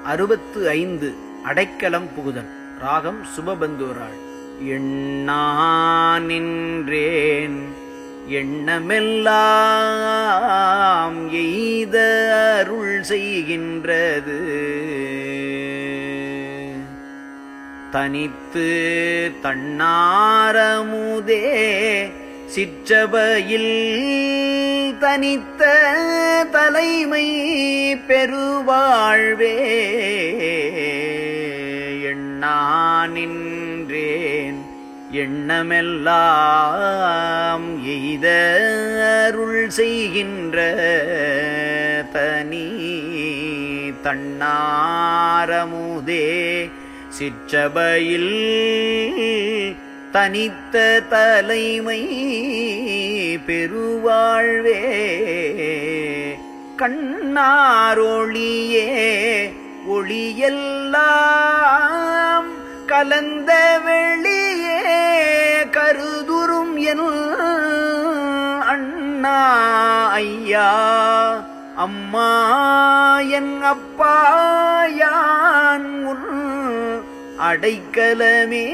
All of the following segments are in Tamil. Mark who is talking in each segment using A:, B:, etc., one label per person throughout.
A: 65 அடைக்கலம் புகுதல். ராகம் சுபபந்தூராள். எண்ணா நின்றேன் எண்ணமெல்லாம் எய்த அருள் செய்கின்றது. தனித்து தன்னாரமுதே சிற்றபையில் தனித்த தலைமை பெருவாழ்வே. எண்ணா நின்றேன் எண்ணமெல்லாம் எய்த அருள் செய்கின்ற தனி தன்னாரமுதே சிற்றபையில் தனித்த தலைமை பெருவாழ்வே. கண்ணாரொளியே ஒளியெல்லாம் கலந்த வெளியே கருதுரும் என் அண்ணா ஐயா அம்மா என் அப்பா யான் உன் அடைக்கலமே.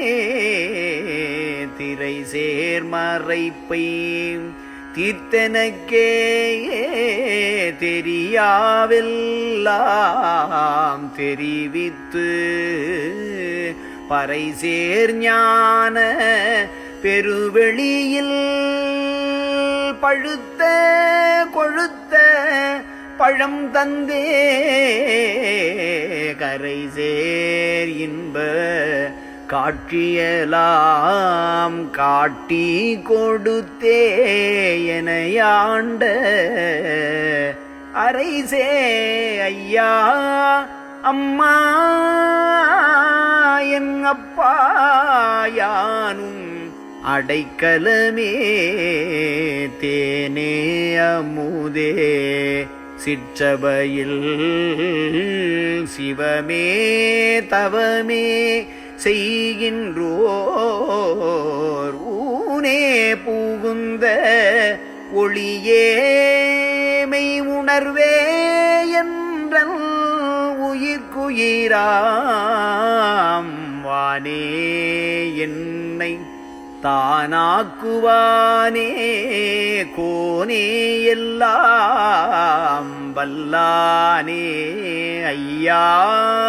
A: திரை சேர்மறைப்பை தீர்த்தனக்கே தெரியாவெல்லாம் தெரிவித்து பறை சேர் ஞான பெருவெளியில் பழுத்த கொழுத்த பழம் தந்தே கரை சேர் இன்ப காட்சியலாம் காட்டி கொடுத்தே எனையாண்ட அரைசே ஐயா அம்மா என் அப்பா யானும் அடைக்கலமே. தேனே அமுதே சிற்றபையில் சிவமே தவமே செய்கின்றோர் ஊனே புகுந்த ஒளியே மெய் உணர்வே என்றன் உயிர்க்குயிராம் வானே என்னை தானாக்குவானே கோனே எல்லாம் வல்லானே ஐயா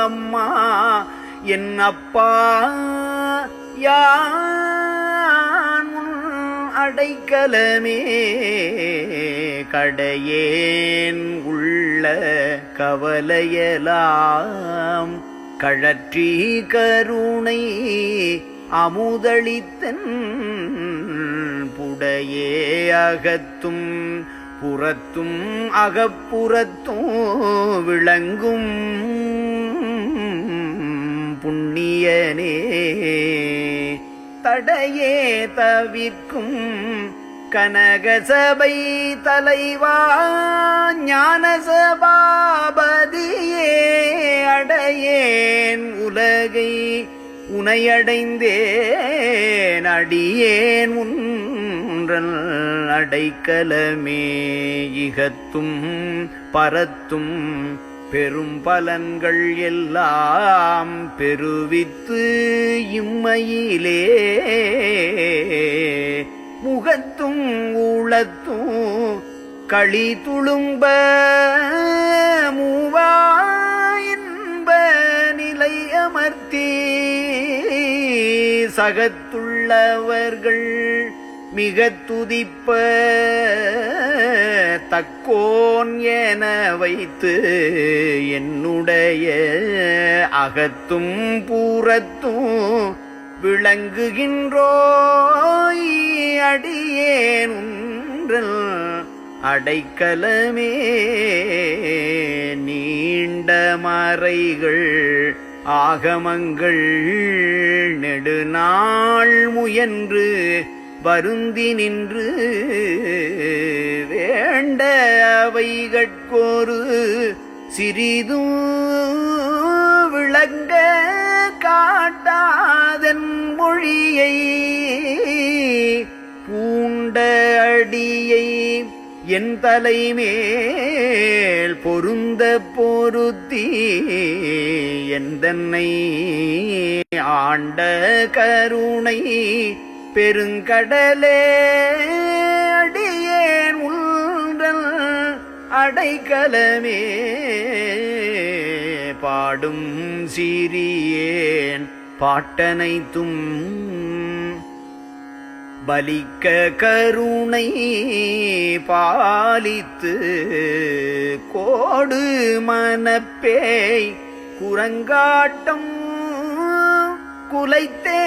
A: அம்மா என் அப்பா யான் உன் அடைக்கலமே. கடையேன் உள்ள கவலையலாம் கழற்றி கருணை அமுதளித்தன் புடையே அகத்தும் புறத்தும் அகப்புறத்தும் விளங்கும் புண்ணியனே. தடையே தவிர்க்கும் கனகசபை தலைவா ஞானசபாபதியே அடையேன் உலகை உனையடைந்தேன் அடியேன் உன்றன் அடைக்கலமே. இகத்தும் பரத்தும் பெரும் பலன்கள் எல்லாம் பெருவித்து இம்மையிலே முகத்தும் ஊழத்தும் களி துளும்ப மூவா இன்ப நிலை அமர்த்தி சகத்துள்ளவர்கள் மிக துதிப்ப தக்கோன் என வைத்து என்னுடைய அகத்தும் பூரத்தும் விளங்குகின்றோய் அடியேன் உன்றல் அடைக்கலமே. நீண்ட மறைகள் ஆகமங்கள் நெடுநாள் முயன்று வருந்தி நின்று வேண்ட அவைகட்கொரு சிறிதும் விளங்க காட்டாதன் மொழியை பூண்ட அடியை என் தலைமேல் பொருந்த பொருத்தி எந்தன்னை ஆண்ட கருணை பெருங்கடலே அடியேன் உந்தன் அடைக்கலமே பாடும் சீரியேன் பாட்டனைத்தும் பலிக்க கருணை பாலித்து கோடு மனப்பேய் குரங்காட்டம் குலைத்தே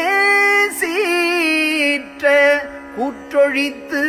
A: சீற்ற கூற்றொழித்து